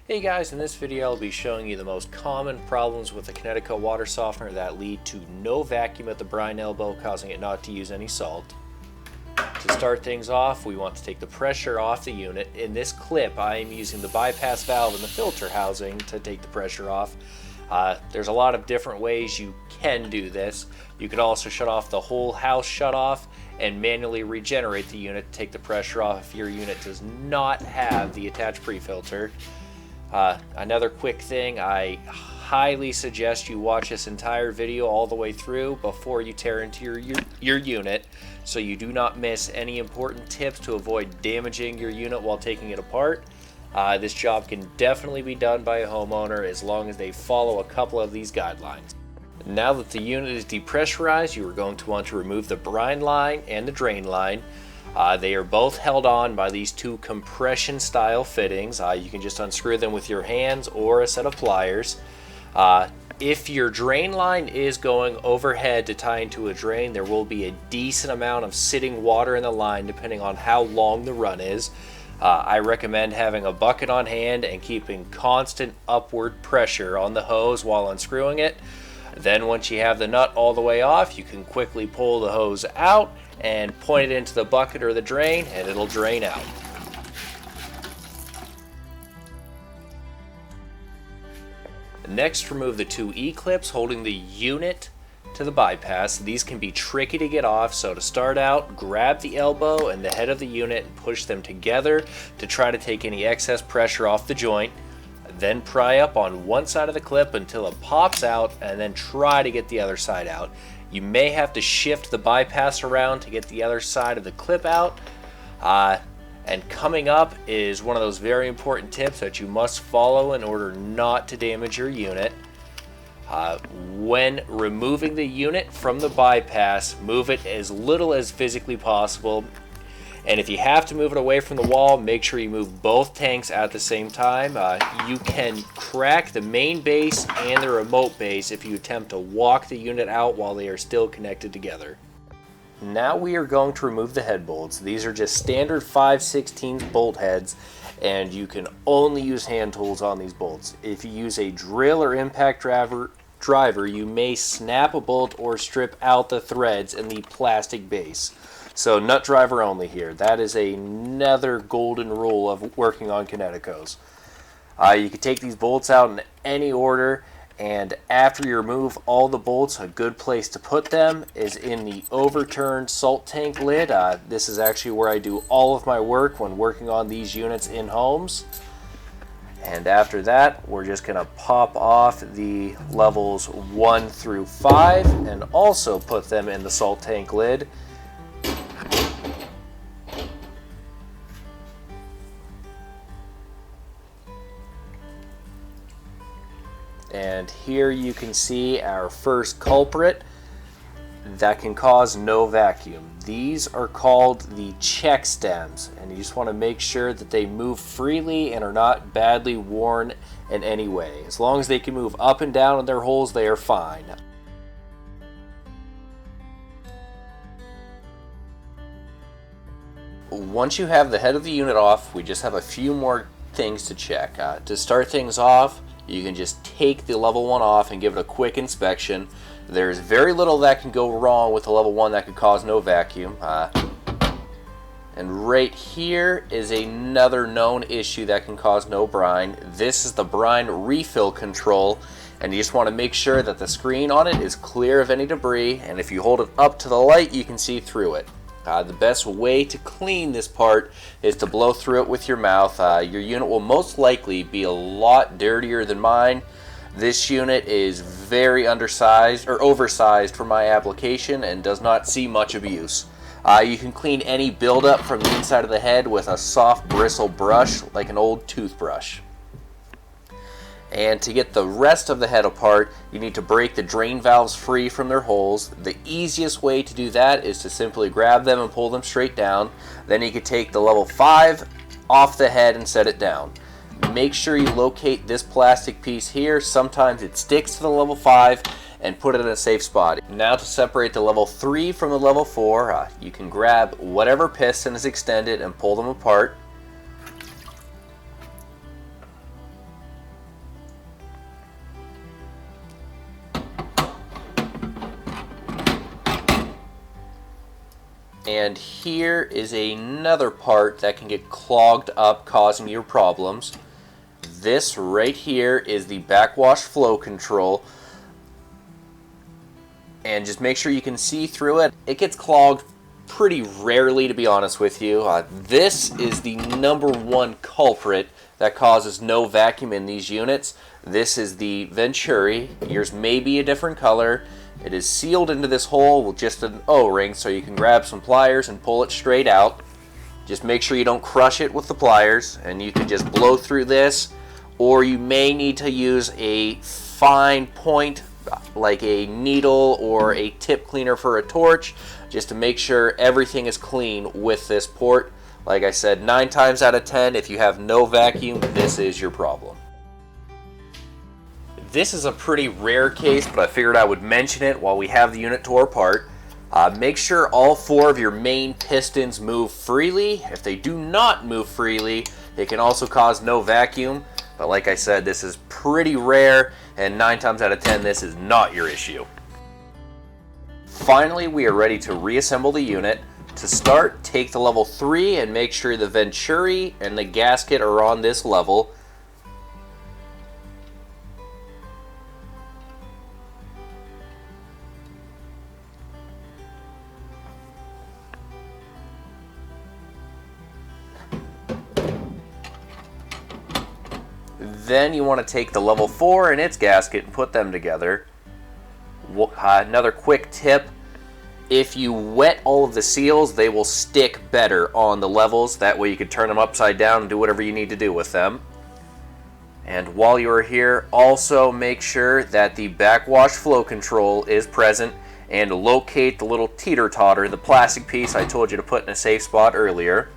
Hey guys, in this video I'll be showing you the most common problems with the Kinetico water softener that lead to no vacuum at the brine elbow, causing it not to use any salt. To start things off, we want to take the pressure off the unit. In this clip I am using the bypass valve and the filter housing to take the pressure off. There's a lot of different ways you can do this. You could also shut off the whole house shut off and manually regenerate the unit to take the pressure off if your unit does not have the attached pre-filter. Another quick thing, I highly suggest you watch this entire video all the way through before you tear into your unit, so you do not miss any important tips to avoid damaging your unit while taking it apart. This job can definitely be done by a homeowner as long as they follow a couple of these guidelines. Now that the unit is depressurized, you are going to want to remove the brine line and the drain line. They are both held on by these two compression style fittings. You can just unscrew them with your hands or a set of pliers. If your drain line is going overhead to tie into a drain, there will be a decent amount of sitting water in the line depending on how long the run is. I recommend having a bucket on hand and keeping constant upward pressure on the hose while unscrewing it. Then once you have the nut all the way off, you can quickly pull the hose out and point it into the bucket or the drain, and it'll drain out. Next, remove the two E-clips holding the unit to the bypass. These can be tricky to get off, so to start out, grab the elbow and the head of the unit and push them together to try to take any excess pressure off the joint. Then pry up on one side of the clip until it pops out, and then try to get the other side out. You may have to shift the bypass around to get the other side of the clip out. And coming up is one of those very important tips that you must follow in order not to damage your unit. When removing the unit from the bypass, move it as little as physically possible. And if you have to move it away from the wall, make sure you move both tanks at the same time. You can crack the main base and the remote base if you attempt to walk the unit out while they are still connected together. Now we are going to remove the head bolts. These are just standard 5/16 bolt heads, and you can only use hand tools on these bolts. If you use a drill or impact driver, you may snap a bolt or strip out the threads in the plastic base. So nut driver only here. That is another golden rule of working on Kineticos. You can take these bolts out in any order, and after you remove all the bolts, a good place to put them is in the overturned salt tank lid. This is actually where I do all of my work when working on these units in homes. And after that, we're just going to pop off the levels 1 through 5 and also put them in the salt tank lid. And here you can see our first culprit that can cause no vacuum. These are called the check stems, and you just want to make sure that they move freely and are not badly worn in any way. As long as they can move up and down in their holes, they are fine. Once you have the head of the unit off, we just have a few more things to check. To start things off, you can just take the level 1 off and give it a quick inspection. There's very little that can go wrong with the level 1 that could cause no vacuum. And right here is another known issue that can cause no brine. This is the brine refill control, and you just want to make sure that the screen on it is clear of any debris, and if you hold it up to the light, you can see through it. The best way to clean this part is to blow through it with your mouth. Your unit will most likely be a lot dirtier than mine. This unit is very undersized or oversized for my application and does not see much abuse. You can clean any buildup from the inside of the head with a soft bristle brush like an old toothbrush. And to get the rest of the head apart, you need to break the drain valves free from their holes. The easiest way to do that is to simply grab them and pull them straight down. Then you can take the level 5 off the head and set it down. Make sure you locate this plastic piece here. Sometimes it sticks to the level 5, and put it in a safe spot. Now to separate the level 3 from the level 4, you can grab whatever piston is extended and pull them apart. And here is another part that can get clogged up, causing you problems. This right here is the backwash flow control. And just make sure you can see through it. It gets clogged pretty rarely, to be honest with you. This is the #1 culprit that causes no vacuum in these units. This is the Venturi. Yours may be a different color. It is sealed into this hole with just an O-ring, so you can grab some pliers and pull it straight out. Just make sure you don't crush it with the pliers, and you can just blow through this, or you may need to use a fine point like a needle or a tip cleaner for a torch, just to make sure everything is clean with this port. Like I said, 9 times out of 10, if you have no vacuum, this is your problem. This is a pretty rare case, but I figured I would mention it while we have the unit tore apart. Make sure all 4 of your main pistons move freely. If they do not move freely, it can also cause no vacuum. But like I said, this is pretty rare, and 9 times out of 10, this is not your issue. Finally, we are ready to reassemble the unit. To start, take the level 3 and make sure the Venturi and the gasket are on this level. Then you want to take the level 4 and its gasket and put them together. Another quick tip, if you wet all of the seals, they will stick better on the levels. That way you can turn them upside down and do whatever you need to do with them. And while you are here, also make sure that the backwash flow control is present, and locate the little teeter-totter, the plastic piece I told you to put in a safe spot earlier.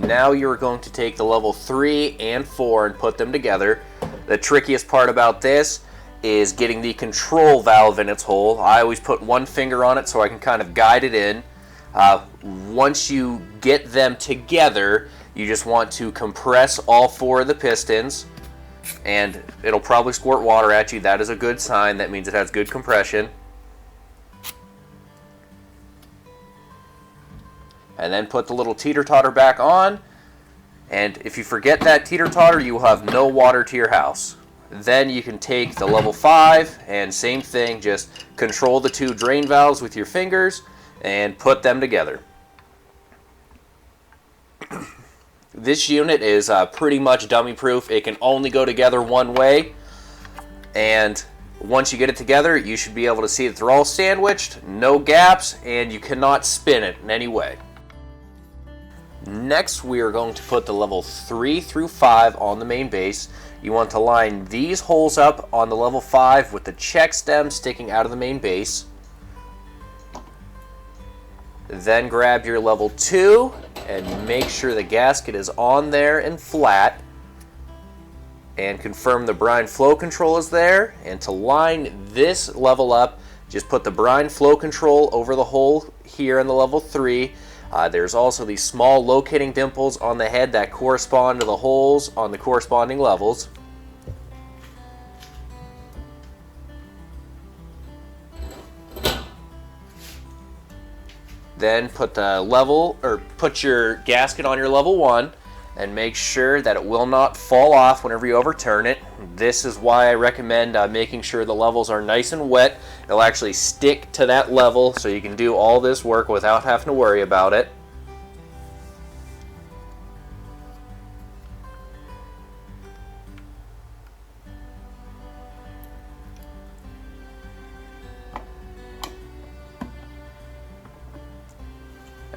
Now you're going to take the level 3 and 4 and put them together. The trickiest part about this is getting the control valve in its hole. I always put one finger on it so I can kind of guide it in. Once you get them together, you just want to compress all 4 of the pistons, and it'll probably squirt water at you. That is a good sign. That means it has good compression. And then put the little teeter-totter back on, and if you forget that teeter-totter, you will have no water to your house. Then you can take the level 5 and same thing, just control the 2 drain valves with your fingers and put them together. This unit is pretty much dummy proof. It can only go together one way, and once you get it together, you should be able to see that they're all sandwiched, no gaps, and you cannot spin it in any way. Next, we are going to put the level 3 through 5 on the main base. You want to line these holes up on the level 5 with the check stem sticking out of the main base. Then grab your level 2 and make sure the gasket is on there and flat. And confirm the brine flow control is there. And to line this level up, just put the brine flow control over the hole here in the level 3. There's also these small locating dimples on the head that correspond to the holes on the corresponding levels. Then put your gasket on your level 1 and make sure that it will not fall off whenever you overturn it. This is why I recommend making sure the levels are nice and wet. It'll actually stick to that level so you can do all this work without having to worry about it.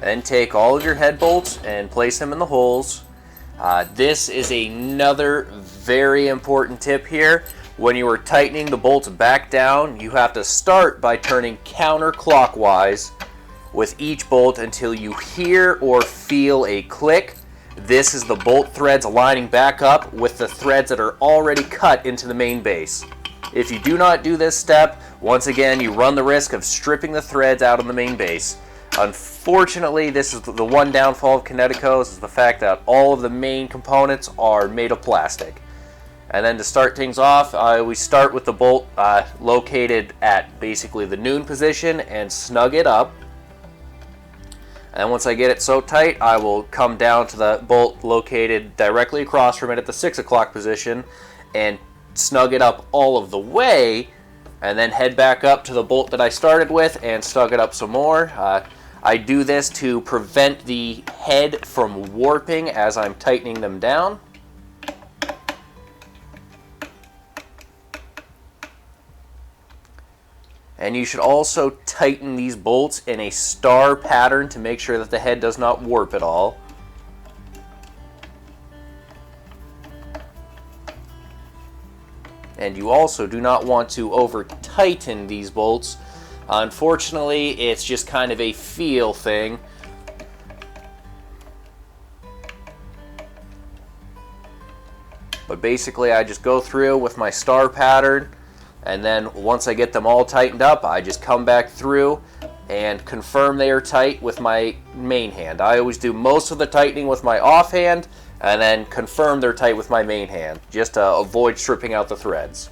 Then take all of your head bolts and place them in the holes. This is another very important tip here. When you are tightening the bolts back down, you have to start by turning counterclockwise with each bolt until you hear or feel a click. This is the bolt threads lining back up with the threads that are already cut into the main base. If you do not do this step, once again, you run the risk of stripping the threads out of the main base. Unfortunately, this is the one downfall of Kineticos, is the fact that all of the main components are made of plastic. And then to start things off, we start with the bolt located at basically the noon position and snug it up. And once I get it so tight, I will come down to the bolt located directly across from it at the 6 o'clock position and snug it up all of the way, and then head back up to the bolt that I started with and snug it up some more. I do this to prevent the head from warping as I'm tightening them down. And you should also tighten these bolts in a star pattern to make sure that the head does not warp at all. And you also do not want to over tighten these bolts. Unfortunately, it's just kind of a feel thing. But basically, I just go through with my star pattern, and then once I get them all tightened up, I just come back through and confirm they are tight with my main hand. I always do most of the tightening with my offhand, and then confirm they're tight with my main hand, just to avoid stripping out the threads.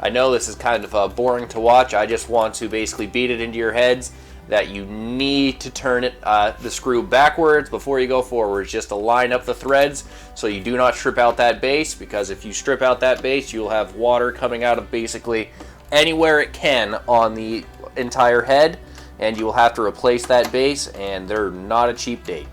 I know this is kind of boring to watch. I just want to basically beat it into your heads that you need to turn it, the screw backwards before you go forwards, just to line up the threads so you do not strip out that base, because if you strip out that base, you'll have water coming out of basically anywhere it can on the entire head, and you will have to replace that base, and they're not a cheap date.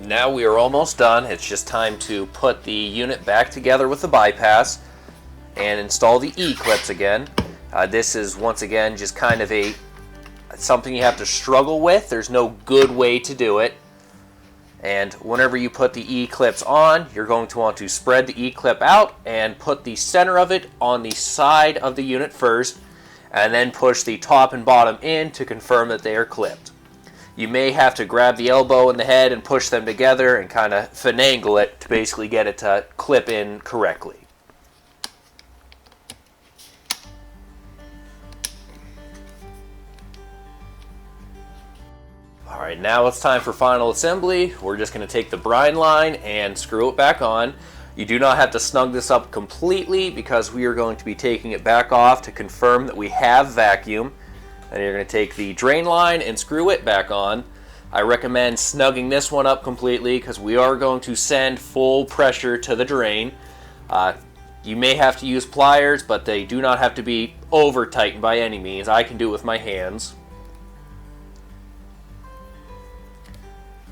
Now we are almost done. It's just time to put the unit back together with the bypass and install the E-clips again. This is once again just kind of something you have to struggle with. There's no good way to do it. And whenever you put the E-clips on, you're going to want to spread the E-clip out and put the center of it on the side of the unit first, and then push the top and bottom in to confirm that they are clipped. You may have to grab the elbow and the head and push them together and kind of finagle it to basically get it to clip in correctly. Alright, now it's time for final assembly. We're just going to take the brine line and screw it back on. You do not have to snug this up completely because we are going to be taking it back off to confirm that we have vacuum. And you're going to take the drain line and screw it back on. I recommend snugging this one up completely because we are going to send full pressure to the drain. You may have to use pliers, but they do not have to be over tightened by any means. I can do it with my hands.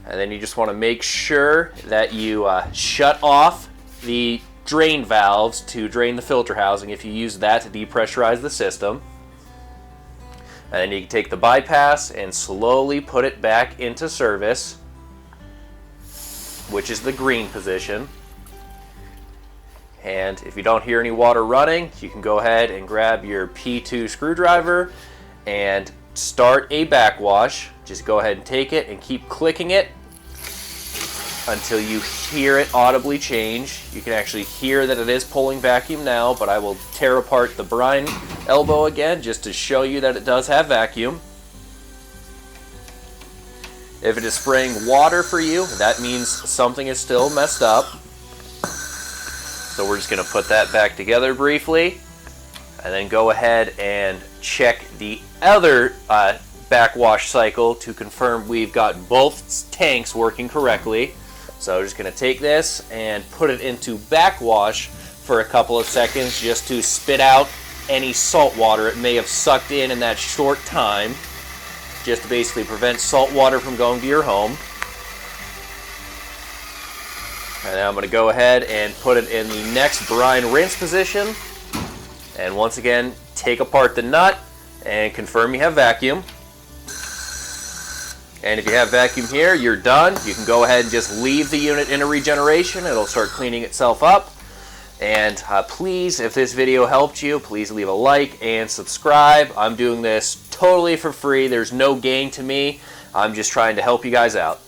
And then you just want to make sure that you shut off the drain valves to drain the filter housing if you use that to depressurize the system. And then you can take the bypass and slowly put it back into service, which is the green position. And if you don't hear any water running, you can go ahead and grab your P2 screwdriver and start a backwash. Just go ahead and take it and keep clicking it until you hear it audibly change. You can actually hear that it is pulling vacuum now, but I will tear apart the brine elbow again just to show you that it does have vacuum. If it is spraying water for you, that means something is still messed up. So we're just going to put that back together briefly, and then go ahead and check the other backwash cycle to confirm we've got both tanks working correctly. So just going to take this and put it into backwash for a couple of seconds just to spit out any salt water it may have sucked in that short time, just to basically prevent salt water from going to your home. And now I'm going to go ahead and put it in the next brine rinse position. And once again, take apart the nut and confirm you have vacuum. And if you have vacuum here, you're done. You can go ahead and just leave the unit in a regeneration. It'll start cleaning itself up. And please, if this video helped you, please leave a like and subscribe. I'm doing this totally for free. There's no gain to me. I'm just trying to help you guys out.